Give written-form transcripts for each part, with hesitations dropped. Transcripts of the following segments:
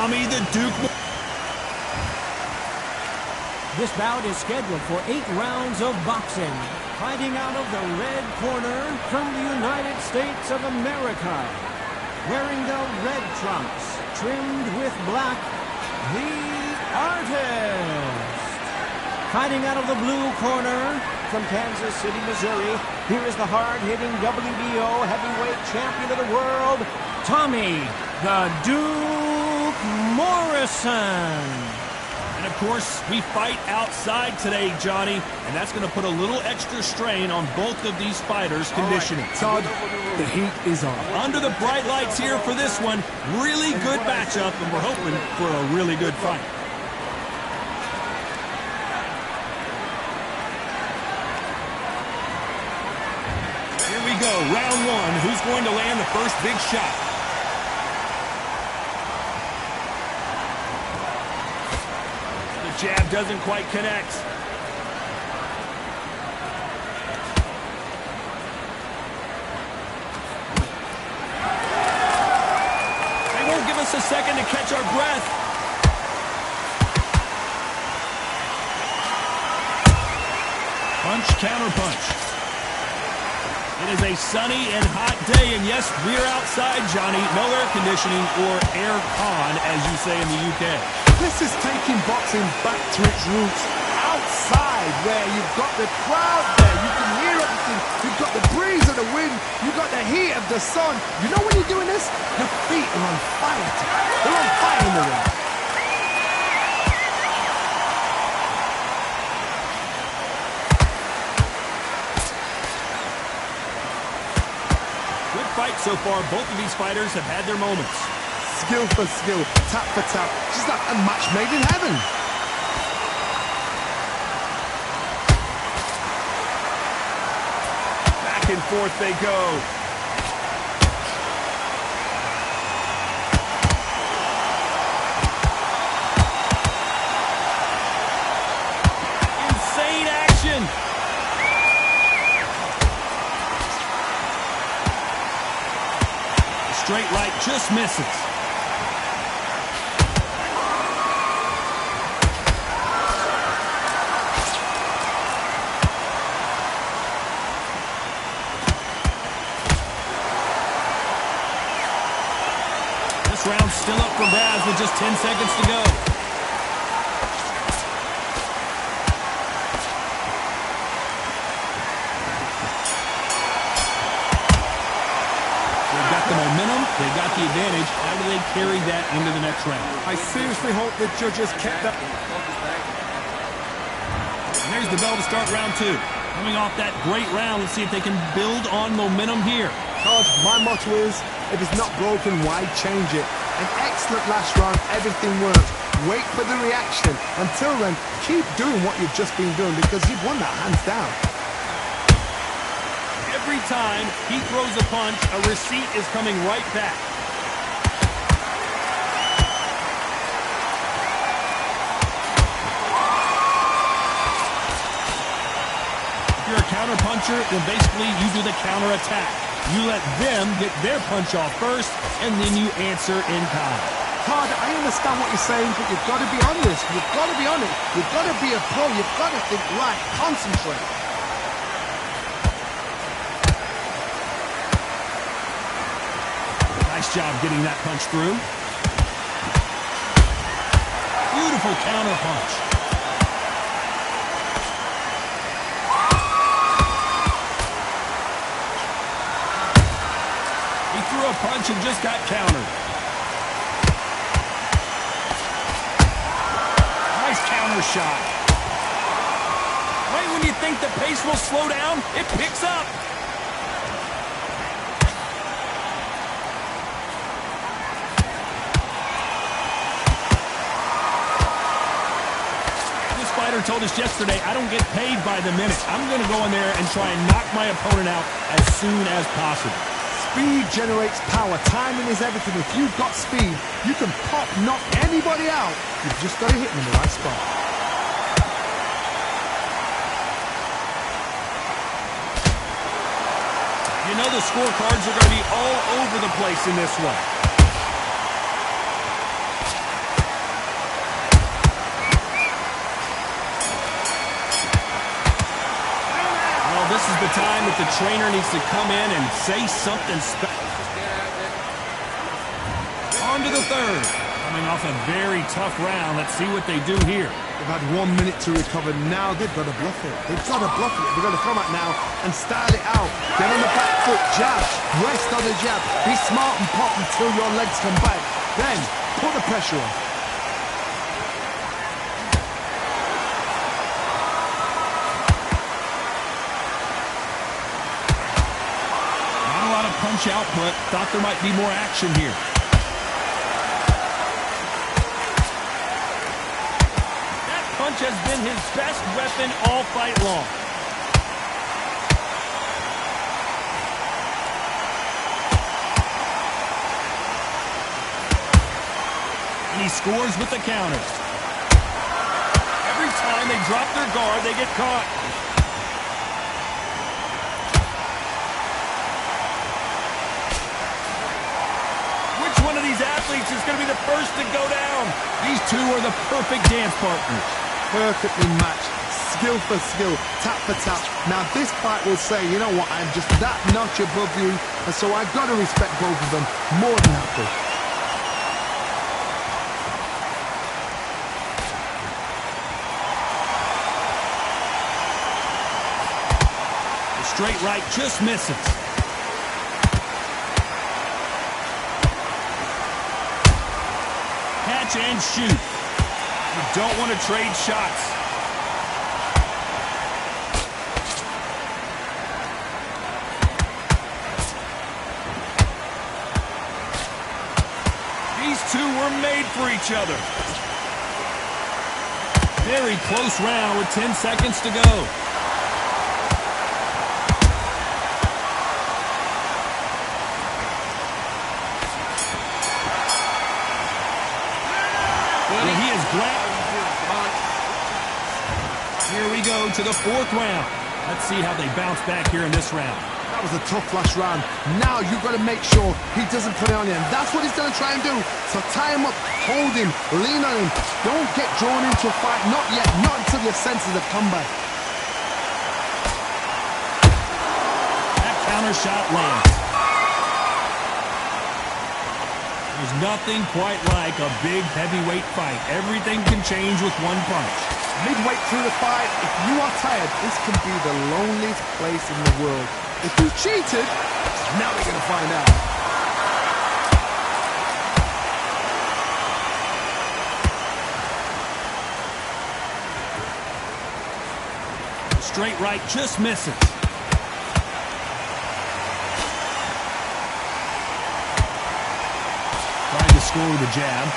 Tommy the Duke. This bout is scheduled for 8 rounds of boxing. Fighting out of the red corner from the United States of America. Wearing the red trunks, trimmed with black, the Artist. Fighting out of the blue corner from Kansas City, Missouri, here is the hard-hitting WBO heavyweight champion of the world, Tommy the Duke Morrison. And of course, we fight outside today, Johnny, and that's going to put a little extra strain on both of these fighters' conditioning. Todd, the heat is on. Under the bright lights here for this one, really good matchup, and we're hoping for a really good fight. Here we go, round one. Who's going to land the first big shot? Jab doesn't quite connect. They won't give us a second to catch our breath. Punch, counter punch. It is a sunny and hot day, and yes, we're outside, Johnny. No air conditioning or air con, as you say in the UK. This is taking boxing back to its roots. Outside, where you've got the crowd there, you can hear everything. You've got the breeze of the wind. You've got the heat of the sun. You know when you're doing this? Your feet are on fire. They're on fire in the ring. Good fight so far. Both of these fighters have had their moments. Skill for skill, tap for tap. She's like a match made in heaven. Back and forth they go. Insane action. The straight right just misses. Round still up for grabs with just 10 seconds to go. They've got the momentum, they've got the advantage. How do they carry that into the next round? I seriously hope the judges kept that. And there's the bell to start round two. Coming off that great round, let's see if they can build on momentum here. Todd, my motto is, if it's not broken, why change it? An excellent last round, everything worked. Wait for the reaction. Until then, keep doing what you've just been doing because you've won that hands down. Every time he throws a punch, a receipt is coming right back. If you're a counter puncher, then basically you do the counter attack. You let them get their punch off first, and then you answer in kind. Todd, I understand what you're saying, but you've got to be honest. You've got to be on it. You've got to be a pro. You've got to think right. Concentrate. Nice job getting that punch through. Beautiful counter punch. A punch and just got countered. Nice counter shot. Right when you think the pace will slow down, it picks up. This fighter told us yesterday, I don't get paid by the minute. I'm going to go in there and try and knock my opponent out as soon as possible. Speed generates power. Timing is everything. If you've got speed, you can knock anybody out. You've just got to hit them in the right spot. You know the scorecards are going to be all over the place in this one. is the time that the trainer needs to come in and say something special. On to the third. Coming off a very tough round. Let's see what they do here. They've had 1 minute to recover. Now they've got to bluff it. They've got to bluff it. They've got to come out now and style it out. Get on the back foot, jab. Rest on the jab. Be smart and pop until your legs come back. Then put the pressure on. Not a lot of punch output. Thought there might be more action here. Punch has been his best weapon all fight long. And he scores with the counters. Every time they drop their guard, they get caught. Which one of these athletes is going to be the first to go down? These two are the perfect dance partners. Perfectly matched, skill for skill, tap for tap. Now this fight will say, you know what, I'm just that notch above you, and so I've got to respect both of them more than happy. The straight right just misses. Catch and shoot. You don't want to trade shots. These two were made for each other. Very close round with 10 seconds to go. Well, he is grabbed. Here we go to the fourth round. Let's see how they bounce back here in this round. That was a tough last round. Now you've got to make sure he doesn't put it on you. And that's what he's going to try and do. So tie him up, hold him, lean on him. Don't get drawn into a fight. Not yet. Not until your senses have come back. That counter shot lands. There's nothing quite like a big heavyweight fight. Everything can change with one punch. Midway through the fight, if you are tired, this can be the loneliest place in the world. If you cheated, now we're going to find out. Straight right just misses. Trying to score with a jab.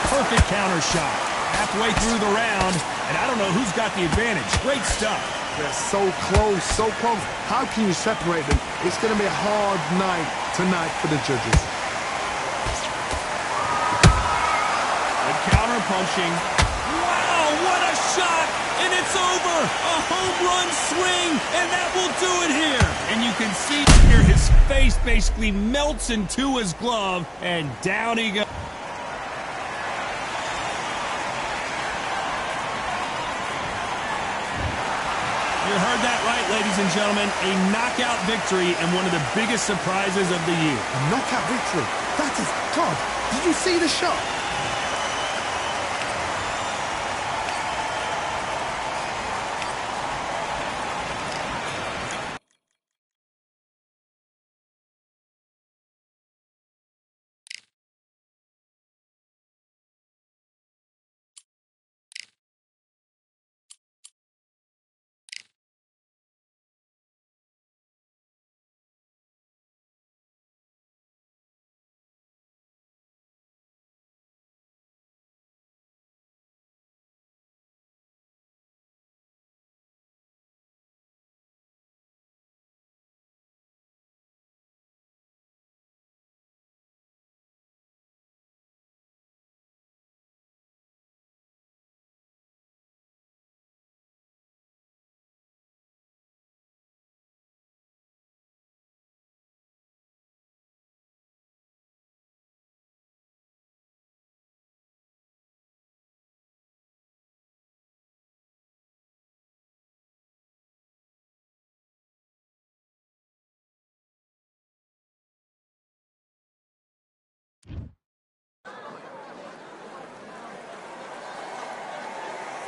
Perfect counter shot. Halfway through the round, and I don't know who's got the advantage. Great stuff. They're so close, so close. How can you separate them? It's going to be a hard night tonight for the judges. Good counter punching. Wow, what a shot! And it's over! A home run swing, and that will do it here. And you can see here his face basically melts into his glove, and down he goes. You heard that right, ladies and gentlemen. A knockout victory and one of the biggest surprises of the year. A knockout victory. That is, God, did you see the shot?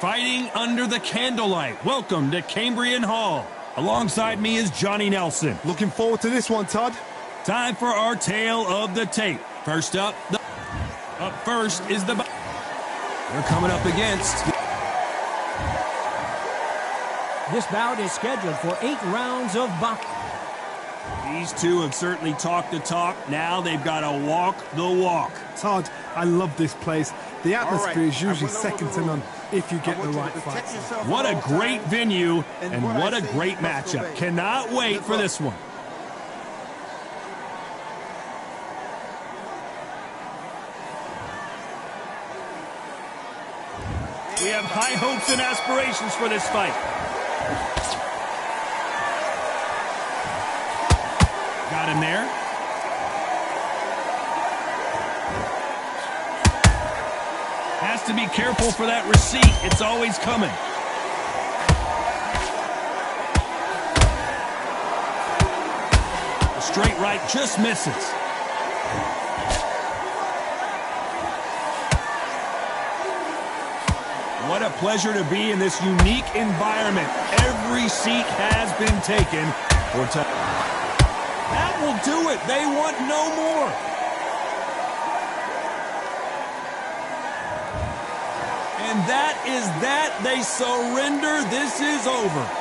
Fighting under the candlelight. Welcome to Cambrian Hall. Alongside me is Johnny Nelson. Looking forward to this one, Todd. Time for our tale of the tape. First up, up first is the... They're coming up against... This bout is scheduled for 8 rounds of boxing. These two have certainly talked the talk. Now they've got to walk the walk. Todd, I love this place. The atmosphere is usually second to none if you get the right fights. What a great venue and what a great matchup. Cannot wait for this one. We have high hopes and aspirations for this fight. Got him there. Has to be careful for that receipt. It's always coming. The straight right just misses. What a pleasure to be in this unique environment. Every seat has been taken for time. That will do it. They want no more. And that is that. They surrender. This is over.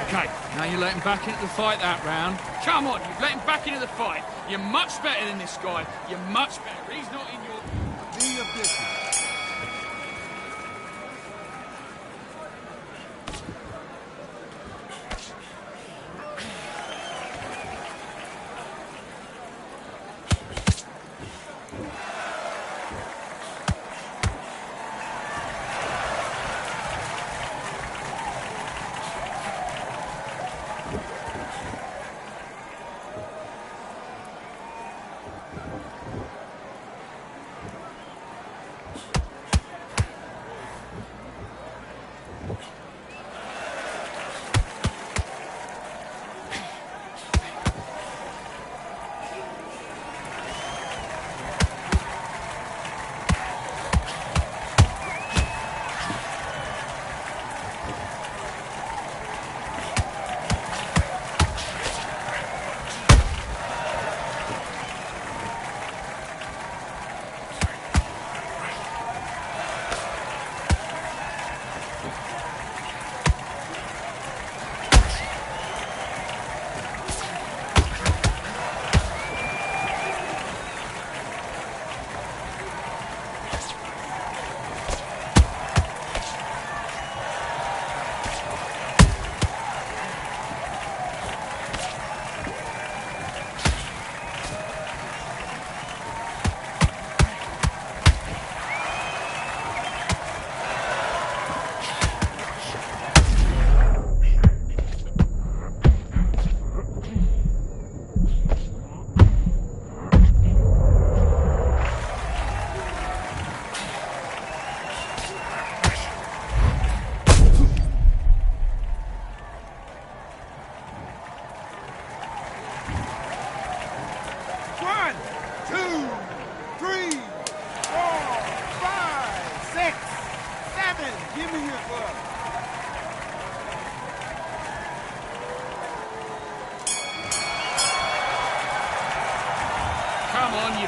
Okay, now you let him back into the fight that round. Come on, you've let him back into the fight. You're much better than this guy. You're much better. He's not in your... Be your business.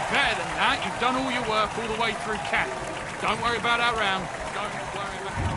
Better than that, you've done all your work all the way through camp. Don't worry about that round. Don't worry about that.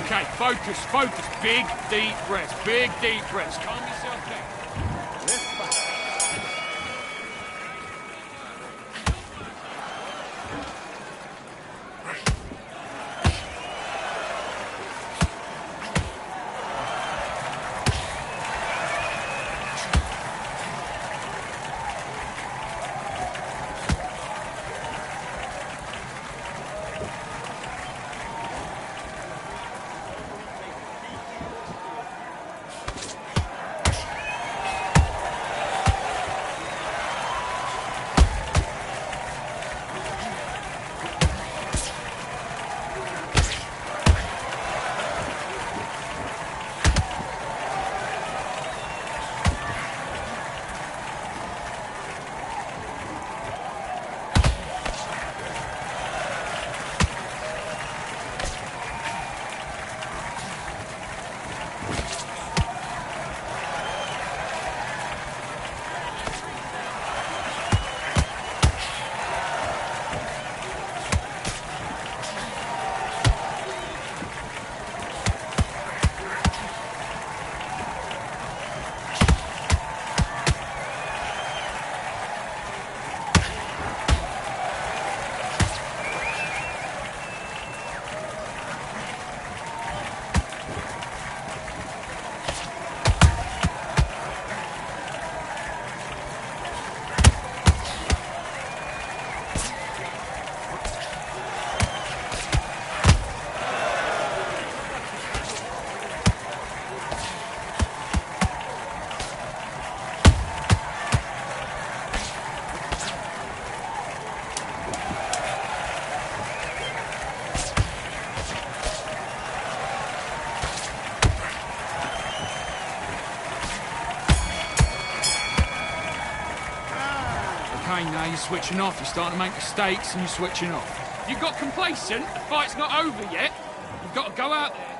Okay, focus, focus. Big, deep breaths. Big, deep breaths. Calm yourself down. Now you're switching off. You're starting to make mistakes and you're switching off. You got complacent. The fight's not over yet. You've got to go out there